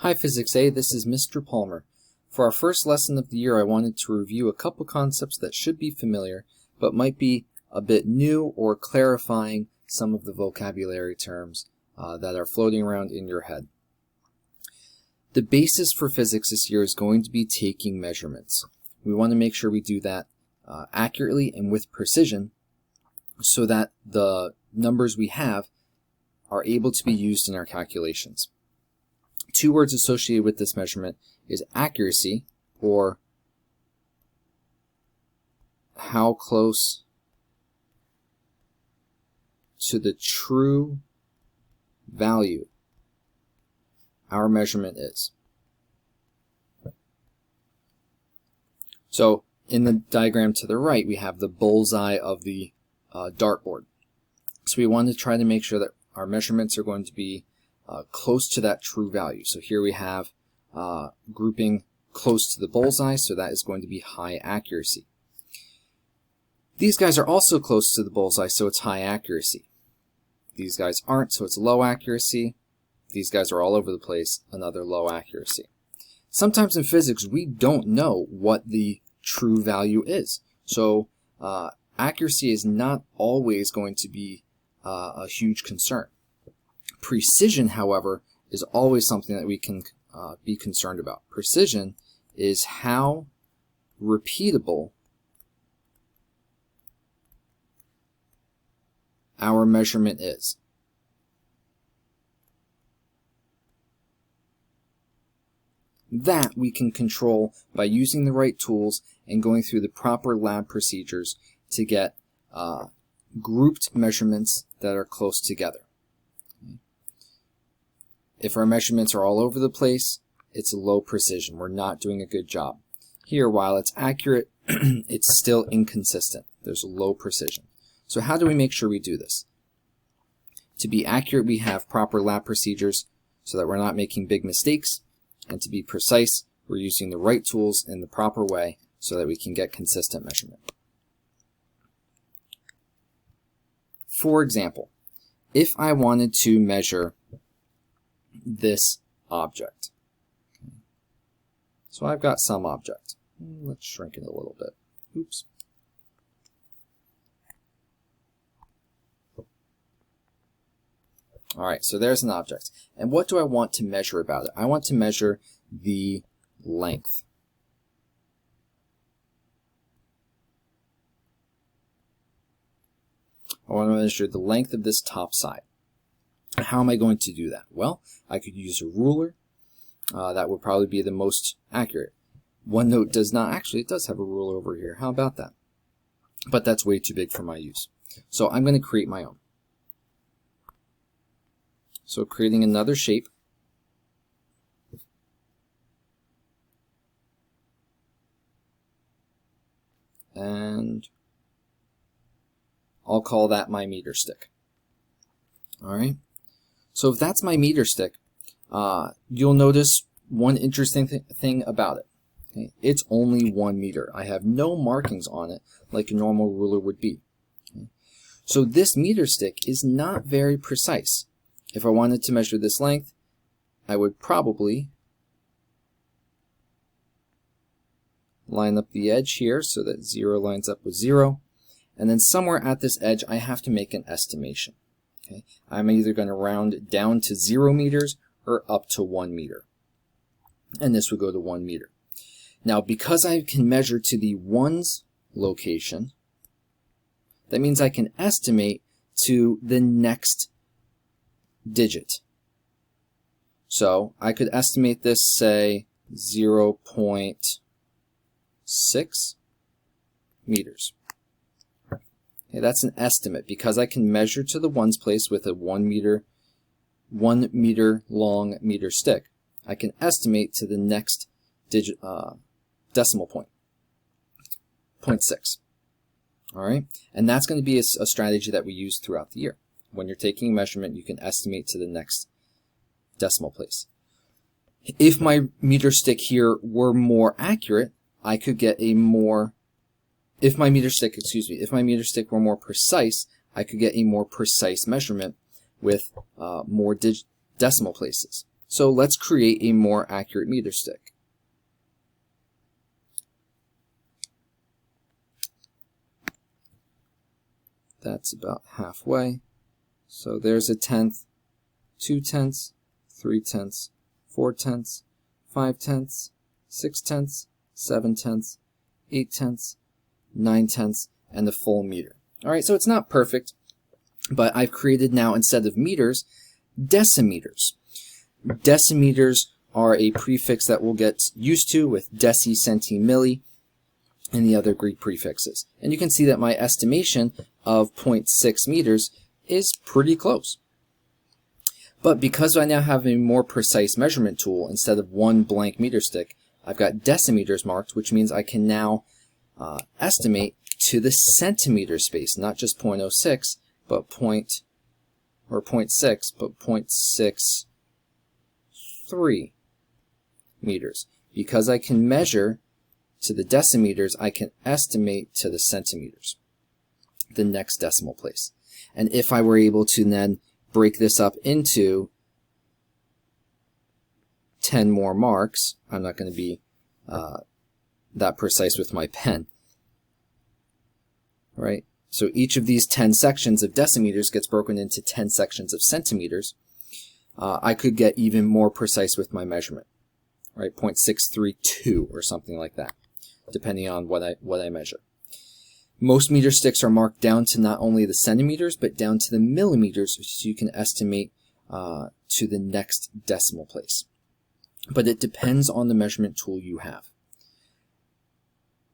Hi Physics A, this is Mr. Palmer. For our first lesson of the year, I wanted to review a couple concepts that should be familiar, but might be a bit new or clarifying some of the vocabulary terms that are floating around in your head. The basis for physics this year is going to be taking measurements. We want to make sure we do that accurately and with precision so that the numbers we have are able to be used in our calculations. Two words associated with this measurement is accuracy, or how close to the true value our measurement is. So in the diagram to the right, we have the bullseye of the dartboard. So we want to try to make sure that our measurements are going to be close to that true value. So here we have grouping close to the bullseye, so that is going to be high accuracy. These guys are also close to the bullseye, so it's high accuracy. These guys aren't, so it's low accuracy. These guys are all over the place, another low accuracy. Sometimes in physics, we don't know what the true value is. So accuracy is not always going to be a huge concern. Precision, however, is always something that we can be concerned about. Precision is how repeatable our measurement is. That we can control by using the right tools and going through the proper lab procedures to get grouped measurements that are close together. If our measurements are all over the place, it's a low precision. We're not doing a good job. Here, while it's accurate, it's still inconsistent. There's a low precision. So how do we make sure we do this? To be accurate, we have proper lab procedures so that we're not making big mistakes. And to be precise, we're using the right tools in the proper way so that we can get consistent measurement. For example, if I wanted to measure this object. So I've got some object. Let's shrink it a little bit. Oops. Alright, so there's an object. And what do I want to measure about it? I want to measure the length. I want to measure the length of this top side. How am I going to do that? Well, I could use a ruler. That would probably be the most accurate. OneNote does not. Actually, it does have a ruler over here. How about that? But that's way too big for my use. So I'm going to create my own. So creating another shape. And I'll call that my meter stick. All right. So if that's my meter stick, you'll notice one interesting thing about it. Okay? It's only 1 meter. I have no markings on it like a normal ruler would be. Okay? So this meter stick is not very precise. If I wanted to measure this length, I would probably line up the edge here so that 0 lines up with 0. And then somewhere at this edge, I have to make an estimation. Okay? I'm either going to round down to 0 meters or up to 1 meter. And this would go to 1 meter. Now, because I can measure to the ones location, that means I can estimate to the next digit. So I could estimate this, say, 0.6 meters. Okay, that's an estimate because I can measure to the ones place with a 1 meter long meter stick. I can estimate to the next digit, decimal point, 0.6. All right, and that's going to be a strategy that we use throughout the year. When you're taking a measurement, you can estimate to the next decimal place. If my meter stick here were more accurate, I could get a more If my meter stick were more precise, I could get a more precise measurement with more decimal places. So let's create a more accurate meter stick. That's about halfway. So there's a tenth, 2 tenths, 3 tenths, 4 tenths, 5 tenths, 6 tenths, 7 tenths, 8 tenths, 9 tenths, and the full meter. All right, so it's not perfect, but I've created now, instead of meters, decimeters. Decimeters are a prefix that we'll get used to with deci, centi, milli, and the other Greek prefixes. And you can see that my estimation of 0.6 meters is pretty close. But because I now have a more precise measurement tool, instead of one blank meter stick, I've got decimeters marked, which means I can now estimate to the centimeter space, not just 0.06, but 0.6, but 0.63 meters. Because I can measure to the decimeters, I can estimate to the centimeters, the next decimal place. And if I were able to then break this up into 10 more marks, I'm not going to be that precise with my pen, right? So each of these 10 sections of decimeters gets broken into 10 sections of centimeters. I could get even more precise with my measurement, right? 0.632 or something like that, depending on what I measure. Most meter sticks are marked down to not only the centimeters, but down to the millimeters, so you can estimate to the next decimal place. But it depends on the measurement tool you have.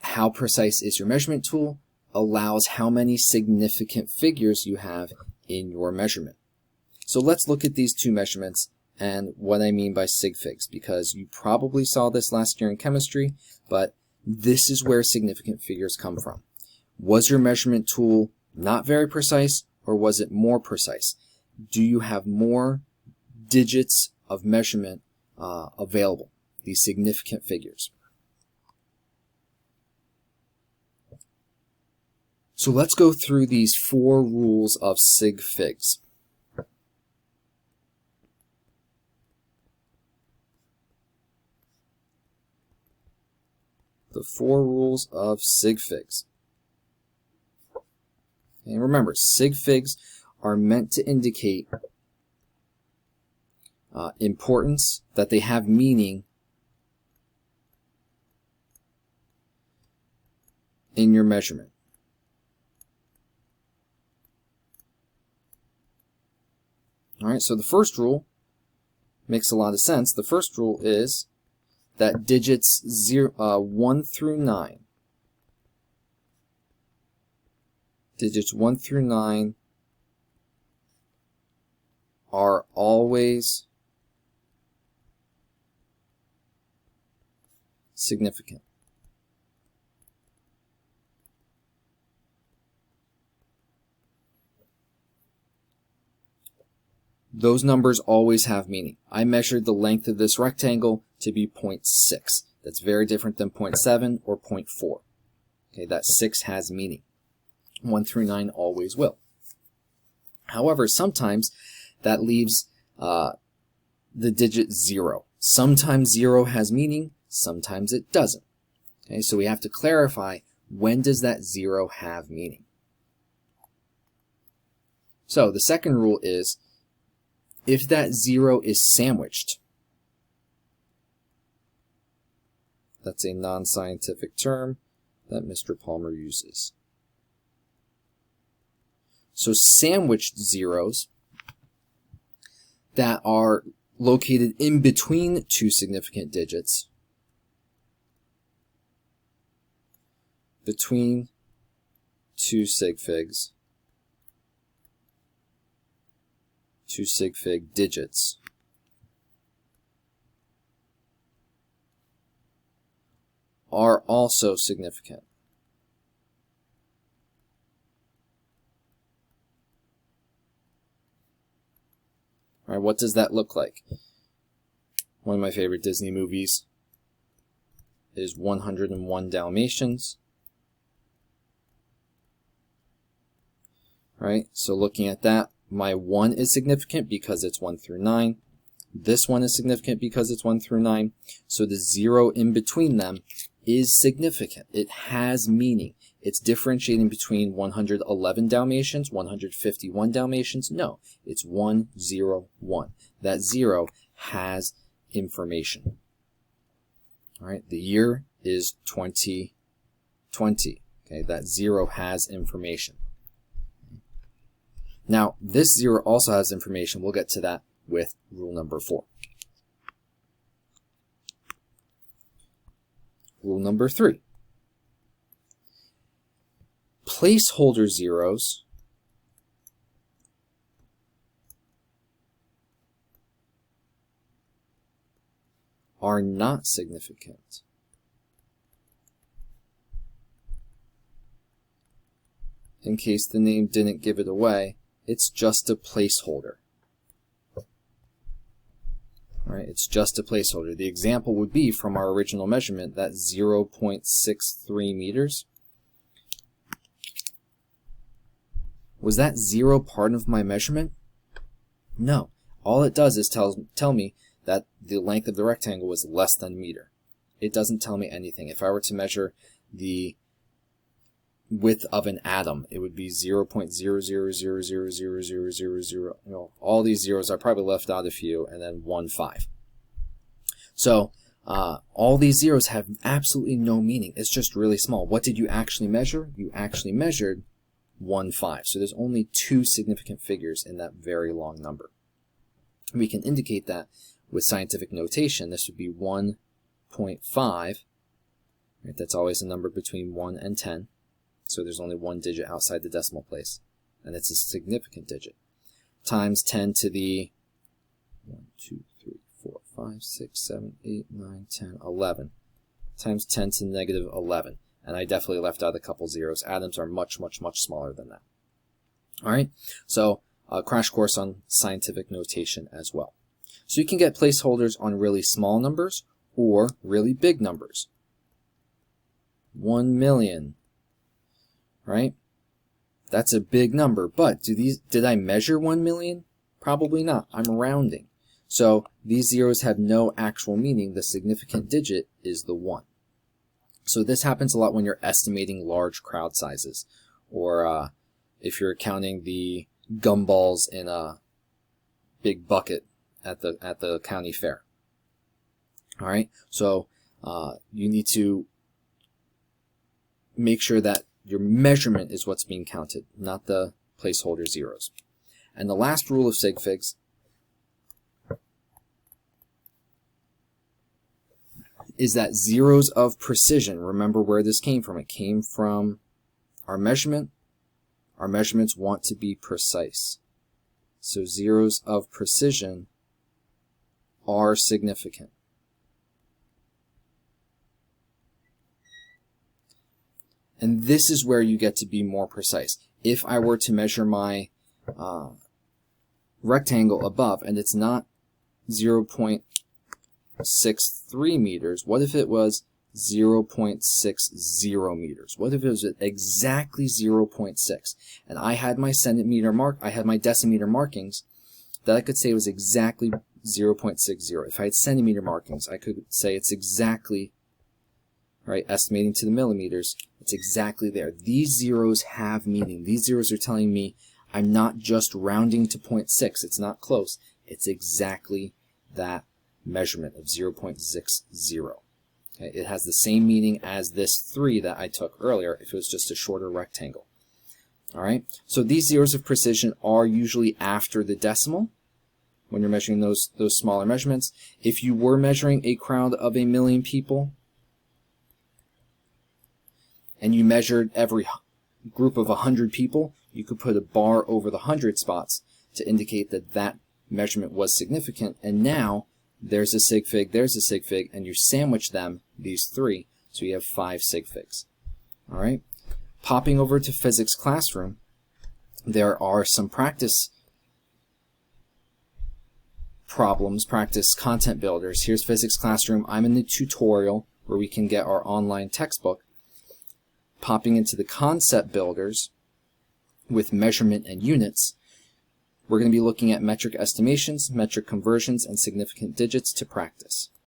How precise is your measurement tool allows how many significant figures you have in your measurement. So let's look at these two measurements and what I mean by SigFigs, because you probably saw this last year in chemistry, but this is where significant figures come from. Was your measurement tool not very precise, or was it more precise? Do you have more digits of measurement available, these significant figures? So let's go through these 4 rules of SigFigs. The 4 rules of SigFigs. And remember, SigFigs are meant to indicate importance, that they have meaning in your measurement. All right, so the first rule makes a lot of sense. The first rule is that digits 1 through 9, digits 1 through 9 are always significant. Those numbers always have meaning. I measured the length of this rectangle to be 0.6. That's very different than 0.7 or 0.4. Okay, that 6 has meaning. 1 through 9 always will. However, sometimes that leaves the digit 0. Sometimes 0 has meaning, sometimes it doesn't. Okay, so we have to clarify, when does that 0 have meaning? So the second rule is, if that 0 is sandwiched, that's a non-scientific term that Mr. Palmer uses. So sandwiched zeros that are located in between two significant digits, between two SigFigs, two SigFig digits, are also significant. All right, what does that look like? One of my favorite Disney movies is 101 Dalmatians. Right, so looking at that, my 1 is significant because it's 1 through 9. This one is significant because it's 1 through 9. So the 0 in between them is significant. It has meaning. It's differentiating between 111 Dalmatians, 151 Dalmatians. No, it's 101. That 0 has information. All right, the year is 2020. Okay, that 0 has information. Now, this 0 also has information. We'll get to that with rule number 4. Rule number 3. Placeholder zeros are not significant. In case the name didn't give it away, it's just a placeholder. All right, it's just a placeholder. The example would be from our original measurement, that 0.63 meters. Was that 0 part of my measurement? No. All it does is tell me that the length of the rectangle was less than a meter. It doesn't tell me anything. If I were to measure the width of an atom, it would be 0.000000000. You know, all these zeros, I probably left out a few, and then 1.5. So all these zeros have absolutely no meaning. It's just really small. What did you actually measure? You actually measured 1.5. So there's only 2 significant figures in that very long number. We can indicate that with scientific notation. This would be 1.5. Right? That's always a number between 1 and 10. So there's only 1 digit outside the decimal place, and it's a significant digit, times 10 to the 1, 2, 3, 4, 5, 6, 7, 8, 9, 10, 11, times 10 to the negative 11. And I definitely left out a couple zeros. Atoms are much, much, much smaller than that. All right, so a crash course on scientific notation as well. So you can get placeholders on really small numbers or really big numbers. 1 million. Right? That's a big number, but did I measure 1 million? Probably not. I'm rounding. So these zeros have no actual meaning. The significant digit is the 1. So this happens a lot when you're estimating large crowd sizes, or if you're counting the gumballs in a big bucket at the county fair. All right? So you need to make sure that your measurement is what's being counted, not the placeholder zeros. And the last rule of SigFigs is that zeros of precision. Remember where this came from. It came from our measurement. Our measurements want to be precise. So zeros of precision are significant. And this is where you get to be more precise. If I were to measure my rectangle above, and it's not 0.63 meters, what if it was 0.60 meters? What if it was exactly 0.6? And I had my centimeter I had my decimeter markings that I could say was exactly 0.60. If I had centimeter markings, I could say it's exactly, right, estimating to the millimeters, it's exactly there. These zeros have meaning. These zeros are telling me I'm not just rounding to 0.6. It's not close. It's exactly that measurement of 0.60. Okay, it has the same meaning as this 3 that I took earlier if it was just a shorter rectangle. All right, so these zeros of precision are usually after the decimal when you're measuring those smaller measurements. If you were measuring a crowd of 1 million people, and you measured every group of 100 people, you could put a bar over the 100 spots to indicate that that measurement was significant. And now there's a sig fig, there's a sig fig, and you sandwich them, these 3, so you have 5 sig figs. All right. Popping over to physics classroom, there are some practice problems, practice content builders. Here's physics classroom. I'm in the tutorial where we can get our online textbook. Popping into the concept builders with measurement and units, We're going to be looking at metric estimations, metric conversions, and significant digits to practice.